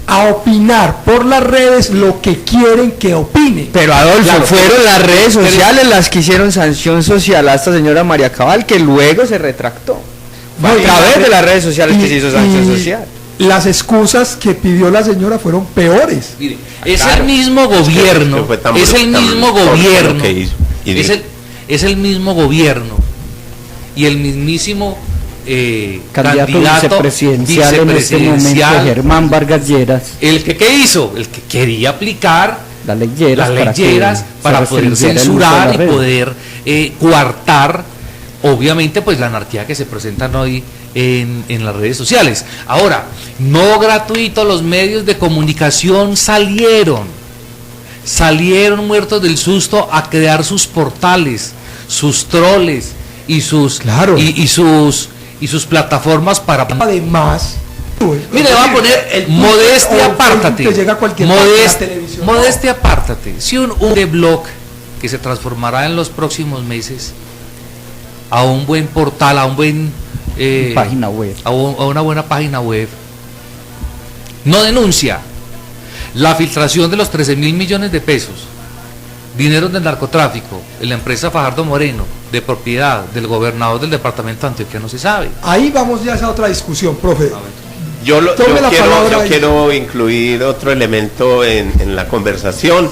a opinar por las redes lo que quieren que opine.
Pero Adolfo, fueron las redes sociales las que hicieron sanción social a esta señora María Cabal, que luego se retractó. Fue a través de las redes sociales que se hizo sanción social.
Las excusas que pidió la señora fueron peores.
Mire, es el mismo gobierno, es el mismo gobierno, es el mismo gobierno y el mismísimo
candidato vicepresidencial en este momento, Germán Vargas Lleras,
el que ¿qué hizo? El que quería aplicar
la ley Lleras
para poder censurar y poder coartar, obviamente, pues la anarquía que se presentan hoy en las redes sociales. Ahora, no gratuito, los medios de comunicación salieron muertos del susto a crear sus portales, sus troles y sus y sus plataformas para.
Además,
Mire, le voy a poner
el
modestia,
Twitter o
apártate.
Facebook te llega a cualquier televisión.
Modestia, apártate. Si un blog que se transformará en los próximos meses a un buen portal, a un buen
página web,
a una buena página web, no denuncia la filtración de los 13.000 millones de pesos, dinero del narcotráfico, en la empresa Fajardo Moreno, de propiedad del gobernador del departamento de Antioquia, no se sabe.
Ahí vamos ya a esa otra discusión, profe.
Yo
Tome la palabra ahí.
quiero incluir otro elemento en la conversación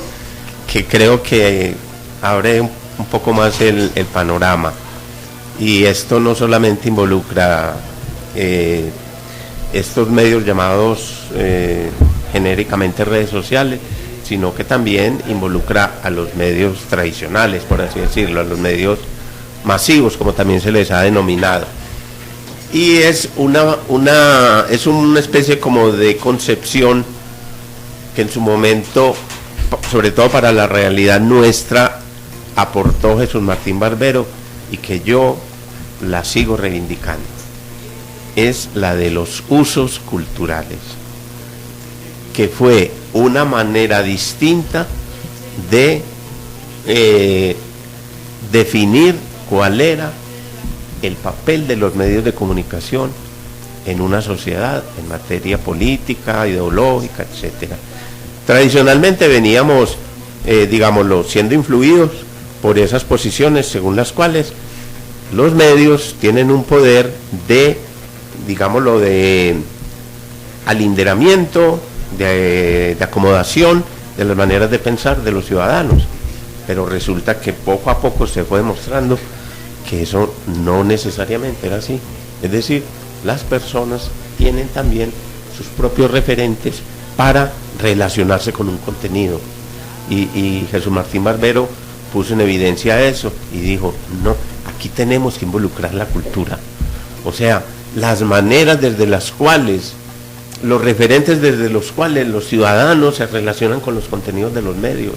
que creo que abre un poco más el panorama. Y esto no solamente involucra estos medios llamados genéricamente redes sociales, sino que también involucra a los medios tradicionales, por así decirlo, a los medios masivos, como también se les ha denominado. Y es una especie como de concepción que en su momento, sobre todo para la realidad nuestra, aportó Jesús Martín Barbero y que yo la sigo reivindicando. Es la de los usos culturales, que fue una manera distinta de definir cuál era el papel de los medios de comunicación en una sociedad en materia política, ideológica, etcétera. Tradicionalmente veníamos, digámoslo, siendo influidos por esas posiciones según las cuales los medios tienen un poder de, digámoslo, de alinderamiento, de acomodación de las maneras de pensar de los ciudadanos. Pero resulta que poco a poco se fue demostrando que eso no necesariamente era así. Es decir, las personas tienen también sus propios referentes para relacionarse con un contenido. Y Jesús Martín Barbero puso en evidencia eso y dijo, no, aquí tenemos que involucrar la cultura. O sea, las maneras desde las cuales, los referentes desde los cuales los ciudadanos se relacionan con los contenidos de los medios.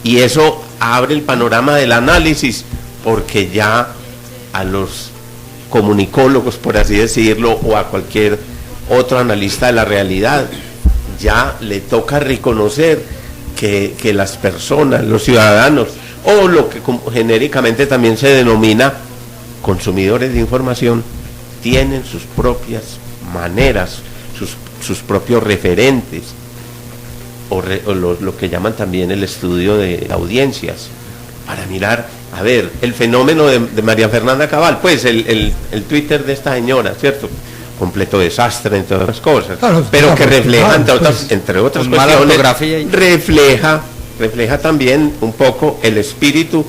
Y eso abre el panorama del análisis, porque ya a los comunicólogos, por así decirlo, o a cualquier otro analista de la realidad, ya le toca reconocer que las personas, los ciudadanos, o lo que genéricamente también se denomina consumidores de información, tienen sus propias maneras, sus propios referentes, o lo que llaman también el estudio de audiencias, para mirar, a ver, el fenómeno de María Fernanda Cabal, pues el Twitter de esta señora, ¿cierto? Completo desastre, entre otras cosas, claro, pero que refleja, entre otras cuestiones, refleja también un poco el espíritu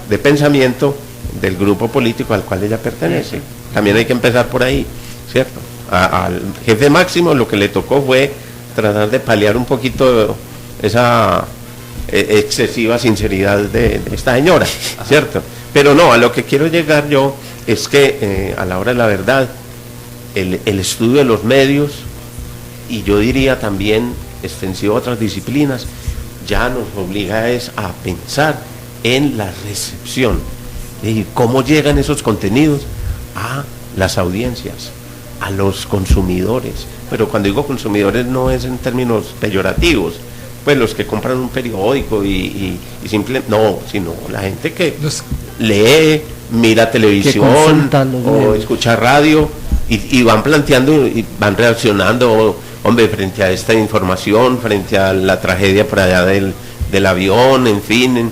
de pensamiento del grupo político al cual ella pertenece. También hay que empezar por ahí, ¿cierto? Al jefe máximo lo que le tocó fue tratar de paliar un poquito esa excesiva sinceridad de esta señora, ¿cierto? Pero no, a lo que quiero llegar yo es que a la hora de la verdad, el estudio de los medios, y yo diría también extensivo a otras disciplinas, ya nos obliga a pensar en la recepción, y cómo llegan esos contenidos a las audiencias, a los consumidores. Pero cuando digo consumidores no es en términos peyorativos, pues los que compran un periódico y simplemente, no, sino la gente que lee, mira televisión o escucha radio y van planteando y van reaccionando, hombre, frente a esta información, frente a la tragedia por allá del avión, en fin,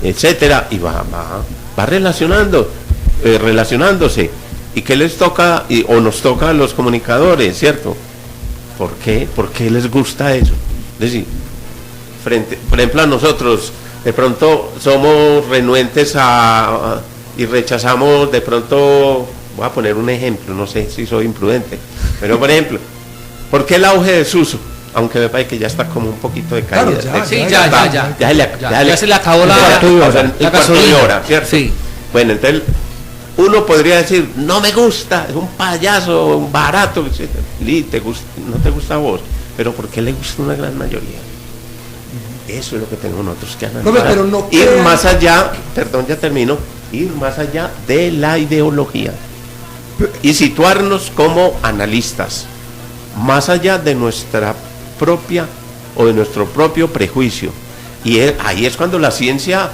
etcétera, y va relacionándose. ¿Y qué les toca, o nos toca a los comunicadores, cierto? ¿Por qué? ¿Por qué les gusta eso? Es decir, por ejemplo, a nosotros de pronto somos renuentes y rechazamos de pronto, voy a poner un ejemplo, no sé si soy imprudente, pero por ejemplo, ¿por qué el auge de Suso? Aunque me parece que ya está como un poquito de caída.
Ya se le acabó la
gasolina, ¿cierto? Sí. Bueno, entonces uno podría decir, no me gusta, es un payaso, un barato, no te gusta a vos, pero ¿por qué le gusta a una gran mayoría? Eso es lo que tenemos nosotros que analizar. Ir más allá, ya termino, ir más allá de la ideología y situarnos como analistas, más allá de nuestra propia o de nuestro propio prejuicio. Y ahí es cuando la ciencia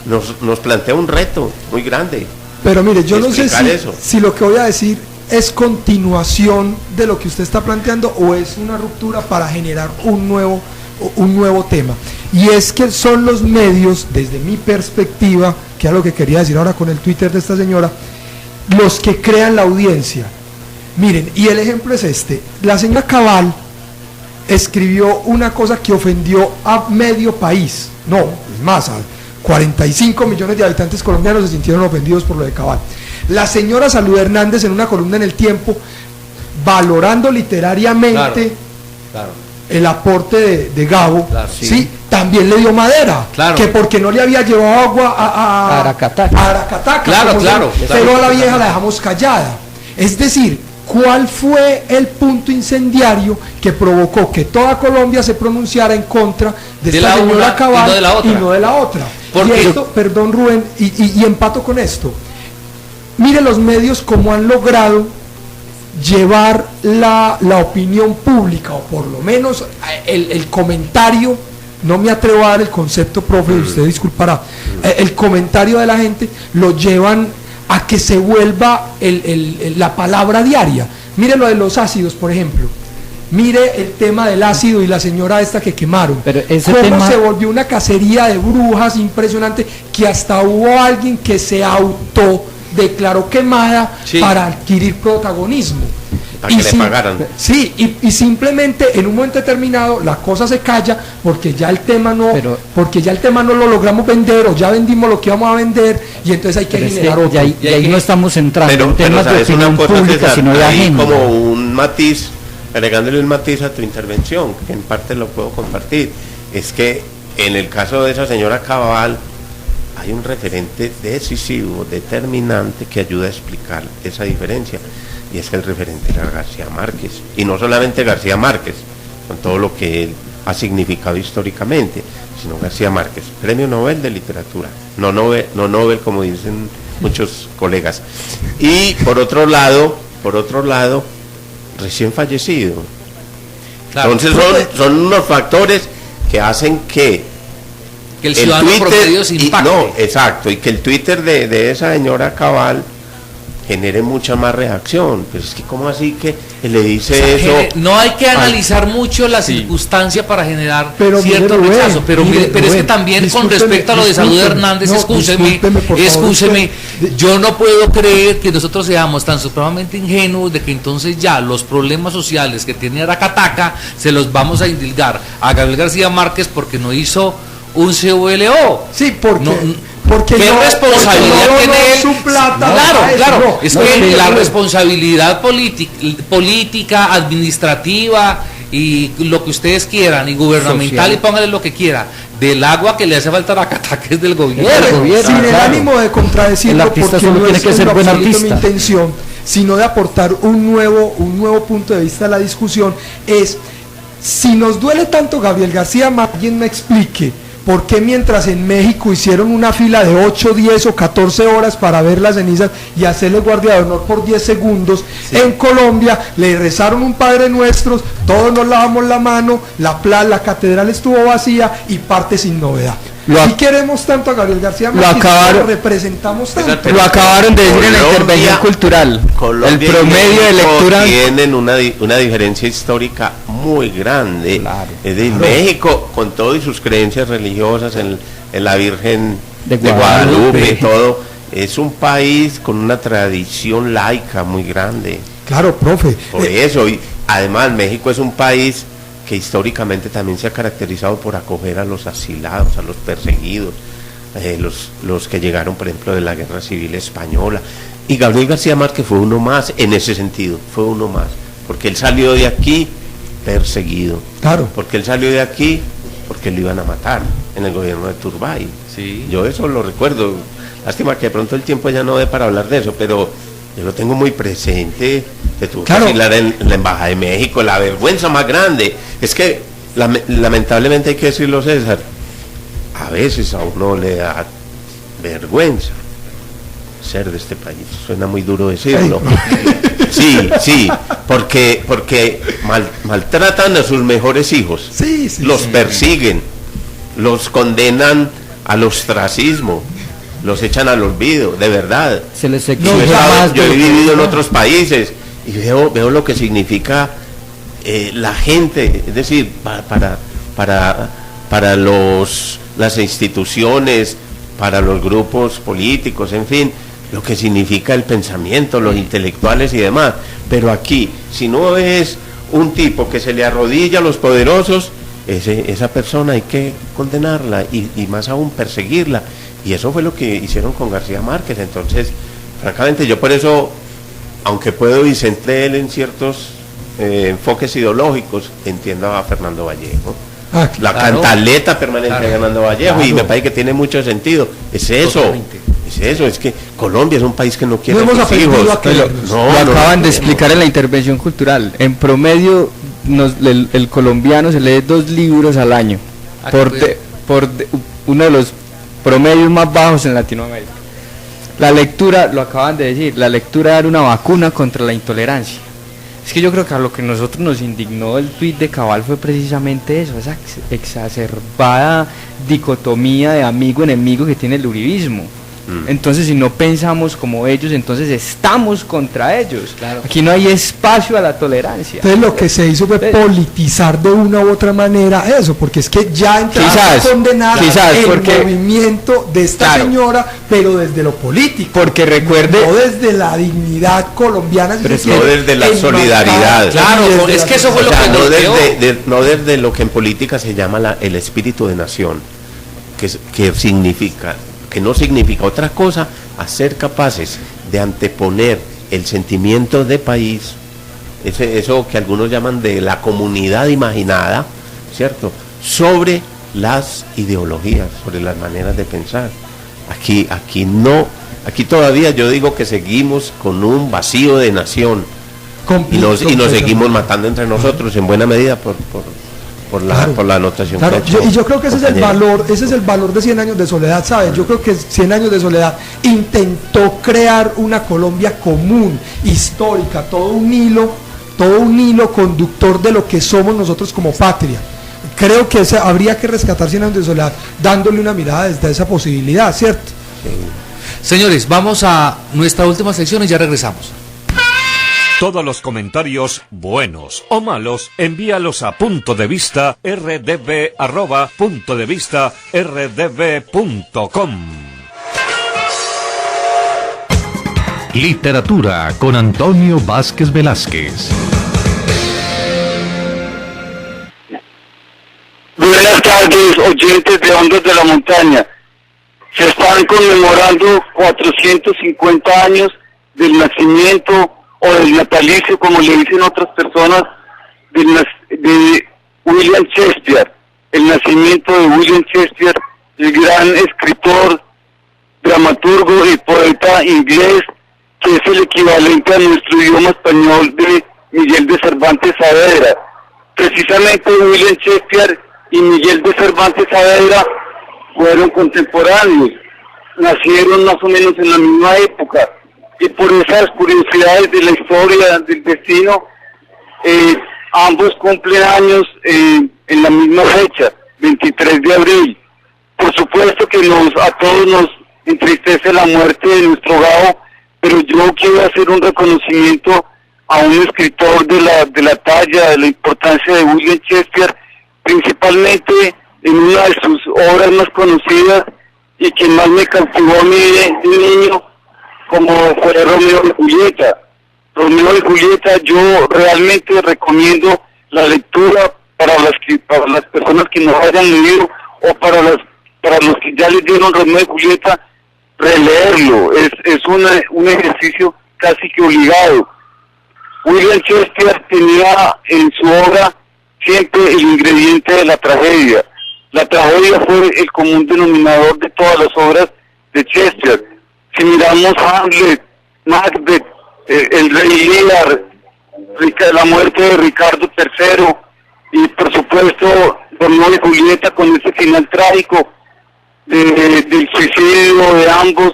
nos plantea un reto muy grande.
Pero mire, yo no sé
eso.
si lo que voy a decir es continuación de lo que usted está planteando o es una ruptura para generar un nuevo tema. Y es que son los medios, desde mi perspectiva, que es lo que quería decir ahora con el Twitter de esta señora, los que crean la audiencia. Miren, y el ejemplo es este: la señora Cabal escribió una cosa que ofendió a medio país, no, es más, a 45 millones de habitantes colombianos se sintieron ofendidos por lo de Cabal. La señora Salud Hernández, en una columna en El Tiempo, valorando literariamente el aporte de Gabo, ¿sí? También le dio madera, que porque no le había llevado agua a Aracataca, pero a la vieja la dejamos callada. Es decir, ¿cuál fue el punto incendiario que provocó que toda Colombia se pronunciara en contra de esta señora Cabal y no de la otra? Y esto, perdón Rubén, y empato con esto. Mire los medios cómo han logrado llevar la opinión pública, o por lo menos el comentario, no me atrevo a dar el concepto, profe, usted disculpará, el comentario de la gente lo llevan a que se vuelva la palabra diaria. Mire lo de los ácidos, por ejemplo. Mire el tema del ácido y la señora esta que quemaron.
Pero ese
cómo
tema
se volvió una cacería de brujas impresionante, que hasta hubo alguien que se autodeclaró quemada para adquirir protagonismo.
Para que le pagaran.
Sí, y simplemente en un momento determinado la cosa se calla porque ya el tema no lo logramos vender, o ya vendimos lo que íbamos a vender, y entonces hay que generar otro.
Y ahí no estamos entrando en temas de
¿sabes
opinión
una cosa,
pública,
César?
sino de
Hay
agenda.
como un matiz, agregándole un matiz a tu intervención, que en parte lo puedo compartir, es que en el caso de esa señora Cabal hay un referente decisivo, determinante, que ayuda a explicar esa diferencia, y es que el referente era García Márquez, y no solamente García Márquez, con todo lo que él ha significado históricamente, sino García Márquez, Premio Nobel de Literatura, no Nobel como dicen muchos colegas, y por otro lado, recién fallecido. Entonces son unos factores que hacen que
el ciudadano promedio se impacte.
Exacto, y que el Twitter de esa señora Cabal genere mucha más reacción. Pero es que ¿cómo así que le dice eso?
No hay que analizar mucho la circunstancia para generar cierto
Rubén,
rechazo, pero es que también con respecto a lo de Salud Hernández, escúcheme, yo no puedo creer que nosotros seamos tan supremamente ingenuos de que entonces ya los problemas sociales que tiene Aracataca se los vamos a indilgar a Gabriel García Márquez porque no hizo un CVLO.
Sí, porque
¿qué responsabilidad tiene él?
Su plata,
claro, es que la responsabilidad política, administrativa y lo que ustedes quieran, y gubernamental, y póngale lo que quiera, del agua que le hace falta a Aracataca es del gobierno.
Sin el ánimo de contradecirlo,
el artista
porque
solo
no
tiene
es
que ser buen
mi
artista,
intención, sino de aportar un nuevo punto de vista a la discusión. Es, si nos duele tanto Gabriel García Márquez, alguien me explique ¿por qué mientras en México hicieron una fila de 8, 10 o 14 horas para ver las cenizas y hacerle guardia de honor por 10 segundos, en Colombia le rezaron un Padre Nuestro, todos nos lavamos la mano, la catedral estuvo vacía y parte sin novedad? Si queremos tanto a Gabriel García Márquez, lo representamos tanto.
Lo acabaron de decir en la intervención cultural.
Colombia
el promedio de lectura
tienen una diferencia histórica muy grande. Es decir, México, con todas sus creencias religiosas en la Virgen de Guadalupe y todo, es un país con una tradición laica muy grande.
Claro, profe.
Por eso, y además México es un país que históricamente también se ha caracterizado por acoger a los asilados, a los perseguidos, los que llegaron, por ejemplo, de la Guerra Civil Española. Y Gabriel García Márquez fue uno más en ese sentido, fue uno más, porque él salió de aquí perseguido.
Claro.
Porque él salió de aquí porque lo iban a matar en el gobierno de Turbay.
Sí.
Yo eso lo recuerdo. Lástima que de pronto el tiempo ya no dé para hablar de eso, pero yo lo tengo muy presente. Te tuvo que asilar en la Embajada de México, la vergüenza más grande. Es que lamentablemente hay que decirlo, César, a veces a uno le da vergüenza ser de este país. Suena muy duro decirlo, Sí, porque maltratan a sus mejores hijos, los persiguen, los condenan al ostracismo, los echan al olvido, de verdad.
Se les
Yo he vivido en otros países y veo lo que significa la gente, es decir, para las instituciones, para los grupos políticos, en fin, lo que significa el pensamiento, los intelectuales y demás. Pero aquí, si no es un tipo que se le arrodilla a los poderosos, esa persona hay que condenarla y más aún perseguirla. Y eso fue lo que hicieron con García Márquez. Entonces, francamente, yo por eso, aunque puedo disentir en ciertos enfoques ideológicos, entiendo a Fernando Vallejo. La cantaleta permanente de Fernando Vallejo, y me parece que tiene mucho sentido. Es eso, es que Colombia es un país que no quiere
hijos.
Lo acaban de explicar en la intervención cultural. En promedio, el colombiano se lee 2 libros al año, por uno de los promedios más bajos en Latinoamérica. La lectura, lo acaban de decir, la lectura era una vacuna contra la intolerancia. Es que yo creo que a lo que nosotros nos indignó el tuit de Cabal fue precisamente eso, esa exacerbada dicotomía de amigo-enemigo que tiene el uribismo. Entonces, si no pensamos como ellos, entonces estamos contra ellos. Claro. Aquí no hay espacio a la tolerancia.
Entonces lo que se hizo fue politizar de una u otra manera eso, porque es que ya entramos a condenar el movimiento de esta señora, pero desde lo político.
Porque recuerde...
No desde la dignidad colombiana,
pero no desde la solidaridad.
Claro, es que eso fue lo que
no desde lo que en política se llama el espíritu de nación, que significa... que no significa otra cosa a ser capaces de anteponer el sentimiento de país, eso que algunos llaman de la comunidad imaginada, ¿cierto?, sobre las ideologías, sobre las maneras de pensar. Aquí todavía yo digo que seguimos con un vacío de nación y nos seguimos matando entre nosotros en buena medida por la anotación.
Claro, yo creo que ese es el valor de 100 años de soledad, ¿sabes? Yo creo que 100 años de soledad intentó crear una Colombia común, histórica, todo un hilo conductor de lo que somos nosotros como patria. Creo que habría que rescatar 100 años de soledad dándole una mirada desde esa posibilidad, ¿cierto?
Sí. Señores, vamos a nuestra última sección y ya regresamos.
Todos los comentarios, buenos o malos, envíalos a puntodevista@puntodevista.rdb.com.
Literatura con Antonio Vázquez Velázquez.
Buenas tardes, oyentes de Ondas de la Montaña. Se están conmemorando 450 años del nacimiento o del natalicio, como le dicen otras personas, de William Shakespeare, el nacimiento de William Shakespeare, el gran escritor, dramaturgo y poeta inglés, que es el equivalente a nuestro idioma español de Miguel de Cervantes Saavedra. Precisamente William Shakespeare y Miguel de Cervantes Saavedra fueron contemporáneos, nacieron más o menos en la misma época. Y por esas curiosidades de la historia, del destino, ambos cumplen años en la misma fecha, 23 de abril. Por supuesto que a todos nos entristece la muerte de nuestro Gabo, pero yo quiero hacer un reconocimiento a un escritor de la talla, de la importancia de William Shakespeare, principalmente en una de sus obras más conocidas y que más me cautivó a mí de niño, como fue Romeo y Julieta. Romeo y Julieta, yo realmente recomiendo la lectura para las personas que no hayan leído o para los que ya leyeron Romeo y Julieta, releerlo. Es un ejercicio casi que obligado. William Shakespeare tenía en su obra siempre el ingrediente de la tragedia. La tragedia fue el común denominador de todas las obras de Shakespeare. Si miramos Hamlet, Macbeth, el Rey Lear, la muerte de Ricardo III y por supuesto Romeo y Julieta con ese final trágico del suicidio de ambos,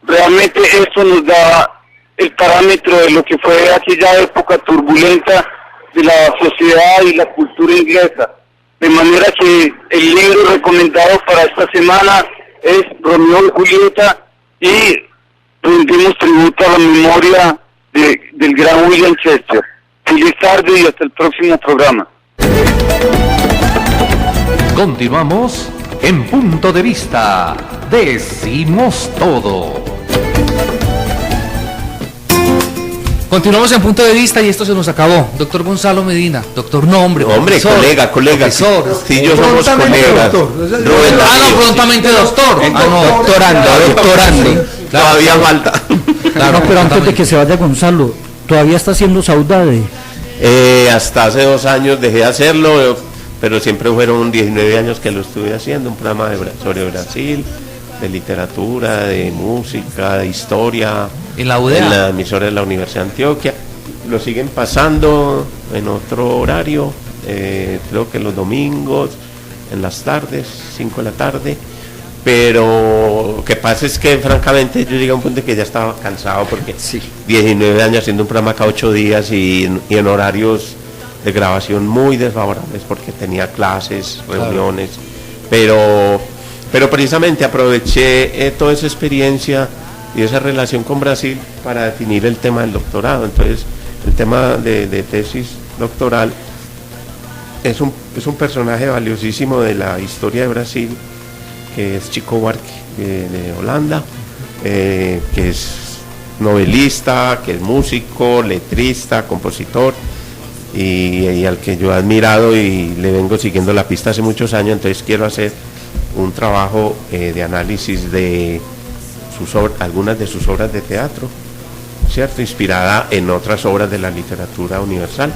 realmente esto nos da el parámetro de lo que fue aquella época turbulenta de la sociedad y la cultura inglesa. De manera que el libro recomendado para esta semana es Romeo y Julieta, y rendimos tributo a la memoria del gran William Shakespeare. Feliz tarde y hasta el próximo programa.
Continuamos en Punto de Vista. Decimos todo.
Continuamos en Punto de Vista y esto se nos acabó. Doctor Gonzalo Medina, doctor
Hombre,
profesor,
colega.
profesor.
Sí, yo somos colegas.
Prontamente doctor.
Doctorando. Todavía falta.
Claro, pero antes de que se vaya Gonzalo, ¿todavía está haciendo Saudade?
Hasta hace 2 años dejé de hacerlo, pero siempre fueron 19 años que lo estuve haciendo, un programa sobre Brasil, de literatura, de música, de historia,
en la UDA,
en la emisora de la Universidad de Antioquia. Lo siguen pasando en otro horario, creo que los domingos, en las tardes, 5 de la tarde. Pero lo que pasa es que francamente yo llegué a un punto en que ya estaba cansado, porque 19 años haciendo un programa cada 8 días y en horarios de grabación muy desfavorables, porque tenía clases, reuniones, pero precisamente aproveché toda esa experiencia y esa relación con Brasil para definir el tema del doctorado. Entonces el tema de tesis doctoral es un personaje valiosísimo de la historia de Brasil, que es Chico Buarque, de Holanda, que es novelista, que es músico, letrista, compositor, y al que yo he admirado y le vengo siguiendo la pista hace muchos años. Entonces quiero hacer un trabajo de análisis de algunas de sus obras de teatro, ¿cierto?, inspirada en otras obras de la literatura universal,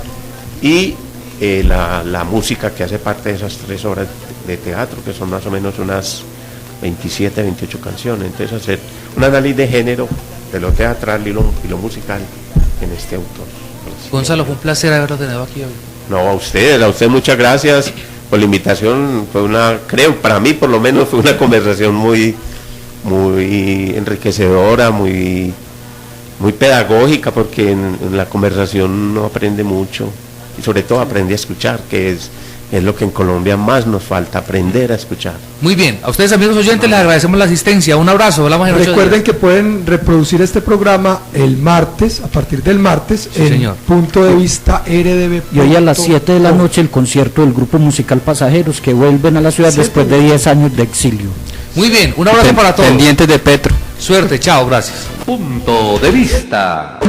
y la música que hace parte de esas 3 obras de teatro, que son más o menos unas 27, 28 canciones. Entonces hacer un análisis de género, de lo teatral y lo musical en este autor.
Gonzalo, fue un placer haberlo tenido aquí hoy.
No, a usted muchas gracias por la invitación. Creo, para mí por lo menos fue una conversación muy enriquecedora, muy pedagógica, porque en la conversación uno aprende mucho y sobre todo aprende a escuchar, que es lo que en Colombia más nos falta, aprender a escuchar.
Muy bien, a ustedes amigos oyentes les agradecemos la asistencia, un abrazo.
Recuerden que pueden reproducir este programa el martes, a partir del martes, en Punto de Vista RDB.
Y hoy a las 7 de la noche el concierto del grupo musical Pasajeros, que vuelven a la ciudad después de 10 años de exilio.
Muy bien, un abrazo para todos.
Pendientes de Petro.
Suerte, chao, gracias.
Punto de Vista.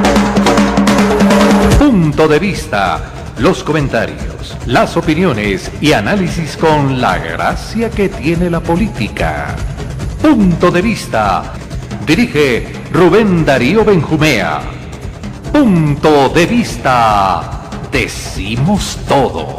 Punto de Vista. Los comentarios, las opiniones y análisis con la gracia que tiene la política. Punto de Vista. Dirige Rubén Darío Benjumea. Punto de Vista. Decimos todo.